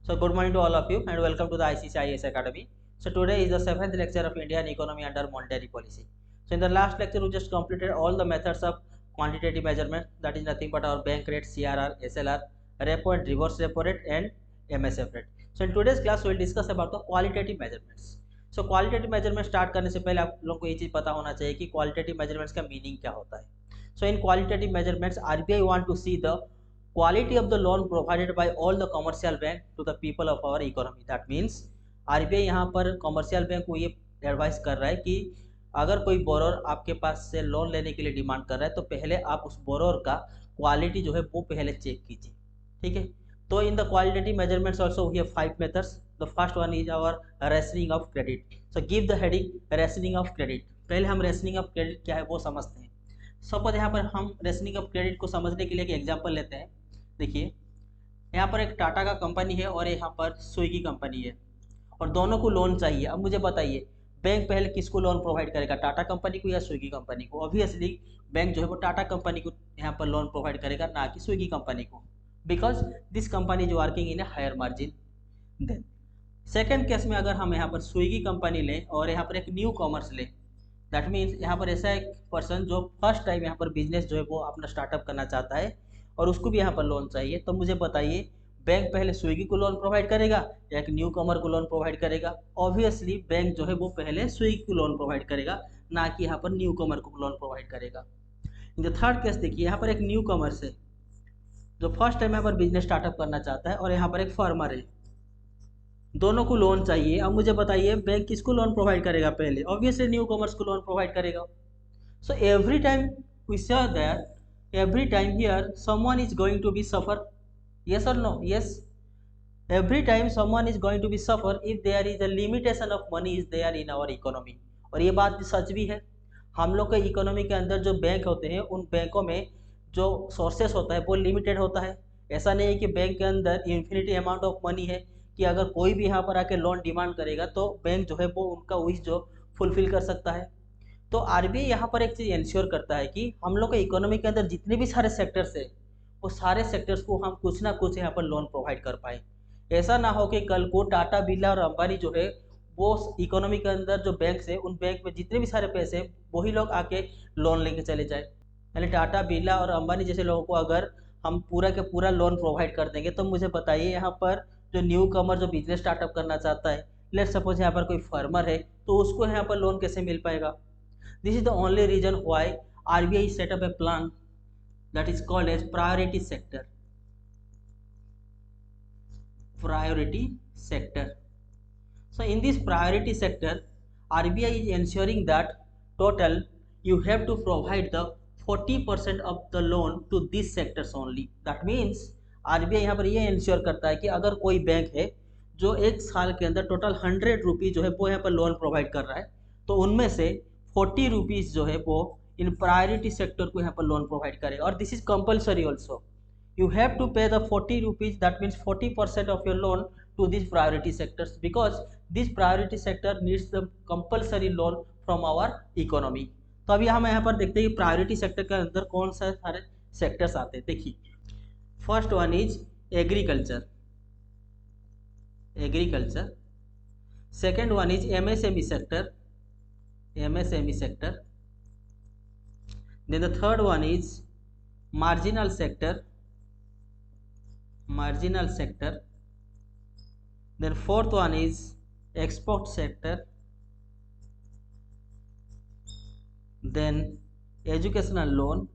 So good morning to all of you and welcome to the ICCIS Academy. So today is the 7th lecture of Indian economy under monetary policy. So in the last lecture we just completed all the methods of quantitative measurement, that is nothing but our bank rate, CRR, SLR, repo and reverse repo rate and MSF rate. So in today's class we will discuss about the qualitative measurements. So qualitative measurement start करने से पहले आप लोगों को ये चीज़ पता होना चाहिए कि qualitative measurements का मीनिंग क्या होता है. So in qualitative measurements RBI want to see the quality of the loan provided by all the commercial bank to the people of our economy. That means RBI यहाँ पर commercial bank को ये advice कर रहा है कि अगर कोई बोरोर आपके पास से लोन लेने के लिए डिमांड कर रहा है तो पहले आप उस बोरोर का क्वालिटी जो है वो पहले चेक कीजिए. ठीक है. तो in the qualitative measurements also we have 5 methods. The first one is our rationing of credit. So give the heading rationing of credit. पहले हम रेशनिंग ऑफ क्रेडिट क्या है वो समझते हैं. सपोज यहाँ पर हम रेशनिंग ऑफ क्रेडिट को समझने के लिए एक एग्जाम्पल लेते हैं. देखिए यहाँ पर एक टाटा का कंपनी है और यहाँ पर स्विगी कंपनी है और दोनों को लोन चाहिए. अब मुझे बताइए बैंक पहले किसको लोन प्रोवाइड करेगा, टाटा कंपनी को या स्विगी कंपनी को? ऑब्वियसली बैंक जो है वो टाटा कंपनी को यहाँ पर लोन प्रोवाइड करेगा, ना कि स्विगी कंपनी को, because this company is working in a higher margin. Then second case में अगर हम यहाँ पर स्विगी कंपनी लें और यहाँ पर एक न्यू कॉमर्स लें, दैट मीन्स यहाँ पर ऐसा एक पर्सन जो फर्स्ट टाइम यहाँ पर बिजनेस जो है वो अपना स्टार्टअप करना चाहता है और उसको भी यहाँ पर लोन चाहिए, तो मुझे बताइए बैंक पहले स्विगी को लोन प्रोवाइड करेगा या एक न्यू कमर को लोन प्रोवाइड करेगा? ऑब्वियसली बैंक जो है वो पहले स्विगी को लोन प्रोवाइड करेगा, ना कि यहाँ पर न्यू कमर को लोन प्रोवाइड करेगा. इन द थर्ड केस देखिए यहाँ पर एक न्यू कमर है जो फर्स्ट टाइम यहाँ पर बिजनेस स्टार्टअप करना चाहता है और यहाँ पर एक फार्मर है, दोनों को लोन चाहिए. अब मुझे बताइए बैंक किसको लोन प्रोवाइड करेगा? पहले ऑब्वियसली न्यू कॉमर्स को लोन प्रोवाइड करेगा. So every time we say that every time here someone is going to be suffer. Yes or no? Yes. Every time someone is going to be suffer if there is a limitation of money is there in our economy. और ये बात सच भी है. हम लोग के economy के अंदर जो बैंक होते हैं उन बैंकों में जो सोर्सेस होता है वो लिमिटेड होता है. ऐसा नहीं है कि बैंक के अंदर इन्फिनिटी अमाउंट ऑफ मनी है कि अगर कोई भी यहाँ पर आके लोन डिमांड करेगा तो बैंक जो है वो उनका विश जो फुलफिल कर सकता है. तो आरबीआई यहाँ पर एक चीज़ इंश्योर करता है कि हम लोग के इकोनॉमी के अंदर जितने भी सारे सेक्टर्स है वो सारे सेक्टर्स को हम कुछ ना कुछ यहाँ पर लोन प्रोवाइड कर पाए. ऐसा ना हो कि कल को टाटा बिरला और अंबानी जो है वो इकोनॉमी के अंदर जो बैंक है उन बैंक में जितने भी सारे पैसे वही लोग आके लोन लेके चले जाए. यानी टाटा बिरला और अंबानी जैसे लोगों को अगर हम पूरा के पूरा लोन प्रोवाइड कर देंगे तो मुझे बताइए यहाँ पर जो न्यू कमर जो बिजनेस स्टार्टअप करना चाहता है, लेट्स सपोज यहाँ पर कोई फार्मर है, तो उसको यहाँ पर लोन कैसे मिल पाएगा? This is the only reason why RBI set up a plan that is called as priority sector. Priority sector. So in this priority sector RBI is ensuring that total you have to provide the 40% of the loan to these sectors only. That means RBI यहाँ पर ये ensure करता है कि अगर कोई bank है जो एक साल के अंदर टोटल 100 रुपीज़ जो है वो यहाँ पर लोन प्रोवाइड कर रहा है, तो उनमें से 40 रुपीज़ जो है वो इन प्रायोरिटी सेक्टर को यहाँ पर लोन प्रोवाइड करेगा. और this is compulsory also. You have to pay the 40 rupees, that means 40% of your loan to this priority sectors because this priority sector needs the compulsory loan from our economy. तो अभी हम यहाँ पर देखते हैं कि प्रायोरिटी सेक्टर के अंदर कौन सा सारे सेक्टर्स आते हैं. देखिए first one is agriculture. Agriculture. Second one is MSME sector. MSME sector. Then the third one is marginal sector. Marginal sector. Then fourth one is export sector. Then educational loan.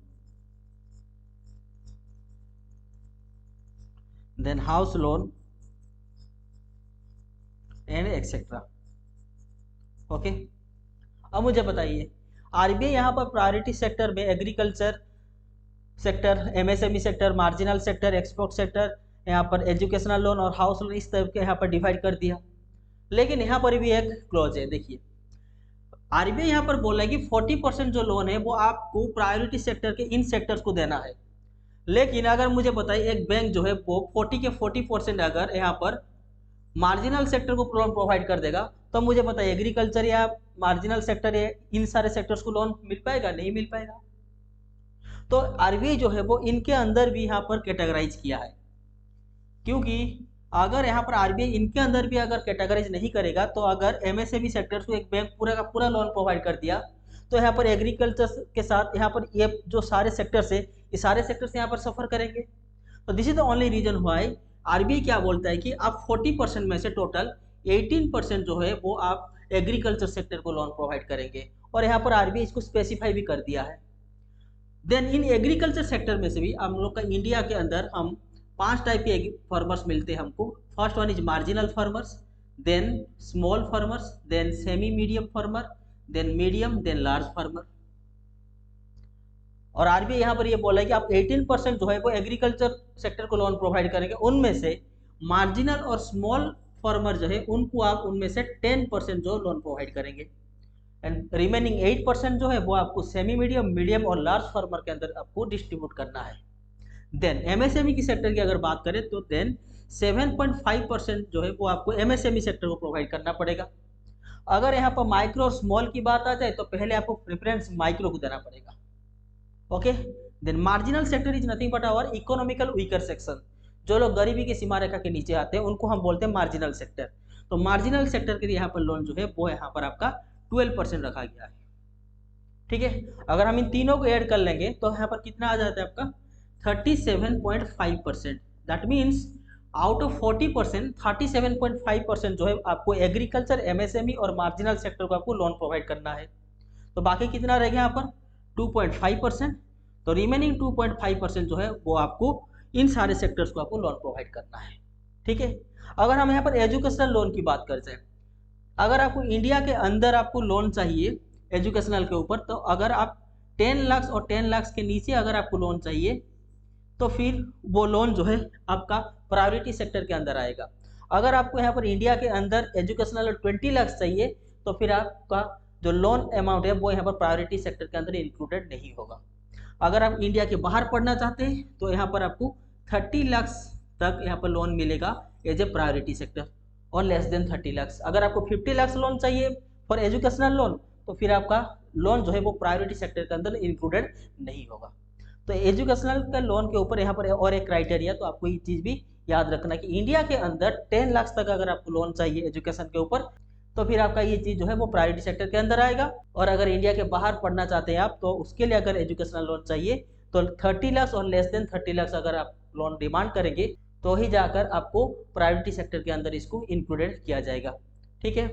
Then house loan and etc. Okay. अब मुझे बताइए RBI यहाँ पर priority sector में agriculture sector, MSME sector, marginal sector, export sector, यहाँ पर educational loan और house loan इस तरह के यहाँ पर डिवाइड कर दिया. लेकिन यहाँ पर भी एक क्लॉज है. देखिए आरबीआई यहाँ पर बोल रहा है कि 40% जो लोन है वो आपको प्रायोरिटी सेक्टर के इन सेक्टर्स को देना है. लेकिन अगर मुझे बताइए एक बैंक जो है वो 40 के 40% अगर यहाँ पर मार्जिनल सेक्टर को लोन प्रोवाइड कर देगा तो मुझे बताइए एग्रीकल्चर या मार्जिनल सेक्टर या इन सारे सेक्टर्स को लोन मिल पाएगा? नहीं मिल पाएगा. तो आरबीआई जो है वो इनके अंदर भी यहाँ पर कैटेगराइज किया है क्योंकि अगर यहाँ पर आरबीआई इनके अंदर भी अगर कैटेगराइज नहीं करेगा, तो अगर एमएसएमई सेक्टर्स को एक बैंक पूरा का पूरा लोन प्रोवाइड कर दिया, तो यहाँ पर एग्रीकल्चर के साथ यहाँ पर ये जो सारे सेक्टर्स है, ये सारे सेक्टर्स यहाँ पर सफर करेंगे। तो this is the only reason why RBI क्या बोलता है कि आप 40% में से टोटल 18% जो है वो आप एग्रीकल्चर सेक्टर को लोन प्रोवाइड करेंगे, और यहाँ पर आरबीआई इसको स्पेसिफाई भी कर दिया है। देन इन एग्रीकल्चर सेक्टर में से भी हम लोग का इंडिया के अंदर हम 5 टाइप के फार्मर्स मिलते हैं हमको। First one is marginal farmers, then small farmers, then semi medium farmer, then medium, then large farmer. और आरबीआई यहाँ पर ये बोला है कि आप 18% जो है वो एग्रीकल्चर सेक्टर को लोन प्रोवाइड करेंगे, उनमें से मार्जिनल और स्मॉल फार्मर जो है उनको आप उनमें से 10% जो लोन प्रोवाइड करेंगे, एंड रिमेनिंग 8% जो है वो आपको सेमी मीडियम, मीडियम और लार्ज फार्मर के अंदर आपको डिस्ट्रीब्यूट करना है। देन एमएसएमई की सेक्टर की अगर बात करें तो देन 7.5% जो है वो आपको एमएसएमई सेक्टर को प्रोवाइड करना पड़ेगा। अगर यहाँ पर माइक्रो और स्मॉल की बात आ जाए तो पहले आपको प्रेफरेंस माइक्रो को देना पड़ेगा। Okay, then marginal sector is nothing but our economical weaker section. जो लोग गरीबी की सीमा रेखा के नीचे आते हैं उनको हम बोलते हैं मार्जिनल सेक्टर। तो मार्जिनल सेक्टर के लिए यहाँ पर लोन जो है वो यहाँ पर आपका 12% रखा गया है। ठीक है, अगर हम इन तीनों को ऐड कर लेंगे तो यहाँ पर कितना आ जाता है आपका 37.5%। दैट मीन्स आउट ऑफ 40% 37.5% जो है आपको एग्रीकल्चर, एमएसएमई और मार्जिनल सेक्टर को आपको लोन प्रोवाइड करना है। तो बाकी कितना रह गया यहाँ पर 2.5%। तो रिमेनिंग 2.5% जो है वो आपको इन सारे सेक्टर्स को आपको लोन प्रोवाइड करना है। ठीक है, अगर हम यहाँ पर एजुकेशनल लोन की बात करते हैं, अगर आपको इंडिया के अंदर आपको लोन चाहिए एजुकेशनल के ऊपर, तो अगर आप 10 लाख और 10 लाख के नीचे अगर आपको लोन चाहिए तो फिर वो लोन जो है आपका प्रायोरिटी सेक्टर के अंदर आएगा। अगर आपको यहाँ पर इंडिया के अंदर एजुकेशनल 20 लाख चाहिए तो फिर आपका जो लोन अमाउंट है वो यहाँ पर प्रायोरिटी सेक्टर के अंदर इंक्लूडेड नहीं होगा। अगर आप इंडिया के बाहर पढ़ना चाहते हैं तो यहाँ पर आपको 30 लाख तक यहाँ पर लोन मिलेगा एज ए प्रायोरिटी सेक्टर, और लेस देन 30 लाख। अगर आपको 50 लाख लोन चाहिए फॉर एजुकेशनल लोन तो फिर आपका लोन जो है वो प्रायोरिटी सेक्टर के अंदर इंक्लूडेड नहीं होगा। तो एजुकेशनल का लोन के ऊपर यहाँ पर और एक क्राइटेरिया, तो आपको ये चीज़ भी याद रखना कि इंडिया के अंदर 10 लाख तक अगर आपको लोन चाहिए एजुकेशन के ऊपर तो फिर आपका ये चीज़ जो है वो प्रायोरिटी सेक्टर के अंदर आएगा। और अगर इंडिया के बाहर पढ़ना चाहते हैं आप तो उसके लिए अगर एजुकेशनल लोन चाहिए तो 30 लाख और लेस देन 30 लाख अगर आप लोन डिमांड करेंगे तो ही जाकर आपको प्रायोरिटी सेक्टर के अंदर इसको इंक्लूडेड किया जाएगा। ठीक है,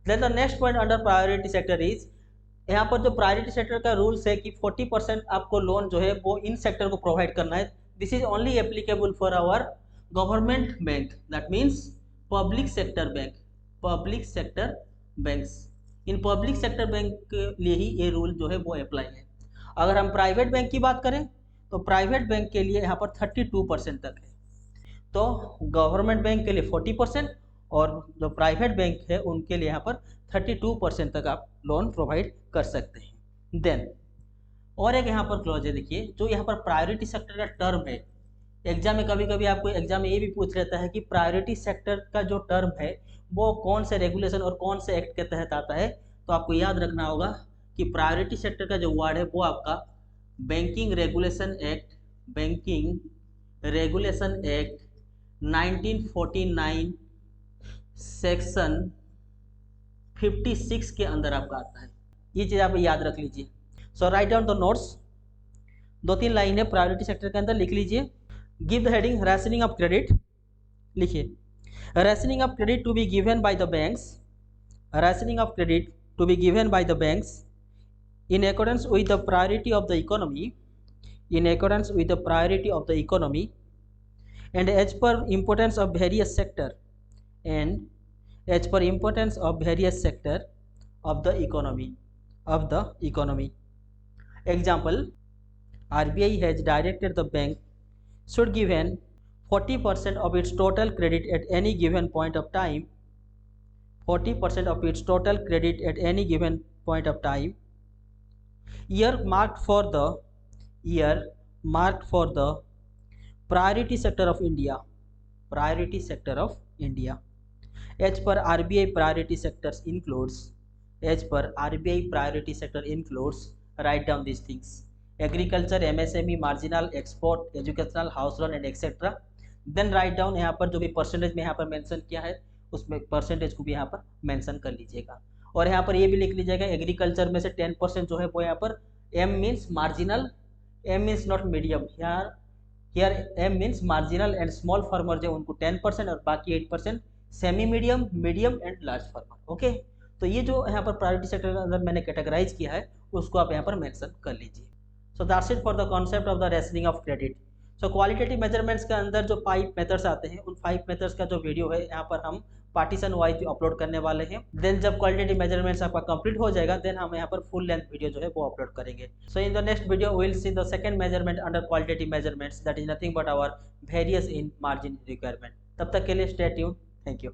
then the next point under priority sector is, यहाँ पर जो प्रायोरिटी सेक्टर का रूल्स है कि 40% आपको लोन जो है वो इन सेक्टर को प्रोवाइड करना है। This is only applicable for our government bank, that means public sector bank, public sector banks. इन पब्लिक सेक्टर बैंक के लिए ही ये रूल जो है वो अप्लाई है। अगर हम प्राइवेट बैंक की बात करें तो प्राइवेट बैंक के लिए यहाँ पर 32% तक है। तो गवर्नमेंट बैंक के लिए 40% और जो प्राइवेट बैंक है उनके लिए यहाँ पर 32% तक आप लोन प्रोवाइड कर सकते हैं। देन और एक यहाँ पर क्लॉज है, देखिए जो यहाँ पर प्रायोरिटी सेक्टर का टर्म है, एग्जाम में कभी कभी आपको एग्जाम में ये भी पूछ लेता है कि प्रायोरिटी सेक्टर का जो टर्म है वो कौन से रेगुलेशन और कौन से एक्ट के तहत आता है। तो आपको याद रखना होगा कि प्रायोरिटी सेक्टर का जो वर्ड है वो आपका banking regulation act, banking regulation act 1949 section 56 के अंदर आपका आता है। ये चीज़ आप याद रख लीजिए। So write down the notes, 2-3 line है प्रायोरिटी सेक्टर के अंदर, लिख लीजिए। Give the heading rationing of credit, लिखिए rationing of credit to be given by the banks, rationing of credit to be given by the banks in accordance with the priority of the economy, in accordance with the priority of the economy and as per importance of various sector, and as per importance of various sector of the economy. Example, RBI has directed the bank should give 40% of its total credit at any given point of time, 40% of its total credit at any given point of time, year marked for the priority sector of India, priority sector of India. As per RBI priority sectors includes, as per RBI priority sector includes, write down these things: agriculture, MSME, marginal, export, educational, house loan and etc. Then write down यहाँ पर जो भी percentage में यहाँ पर mention किया है उसमें परसेंटेज को भी यहाँ पर मेंशन कर लीजिएगा। और यहाँ पर ये भी लिख लीजिएगा एग्रीकल्चर में से 10% जो है वो यहाँ पर M means marginal, M means not medium, here M means marginal and small farmer जो उनको 10% और बाकी 8% semi medium, medium and large farmer. Okay, तो ये जो यहाँ पर प्रायोरिटी सेक्टर के अंदर मैंने कैटेगराइज किया है उसको आप यहाँ पर मेंशन कर लीजिए। So that's it for the concept of the rationing of credit. So qualitative measurements के अंदर जो 5 मेथड्स आते हैं उन 5 मेथड्स का जो वीडियो है यहाँ पर हम पार्टीशन वाइज अपलोड करने वाले हैं। देन जब क्वालिटेटिव मेजरमेंट्स आपका कंप्लीट हो जाएगा देन हम यहाँ पर फुल लेंथ वीडियो जो है वो अपलोड करेंगे। So in the next video we will see the second measurement under qualitative measurements, that is nothing but our various in margin requirement. तब तक के लिए स्टे ट्यून्ड, थैंक यू।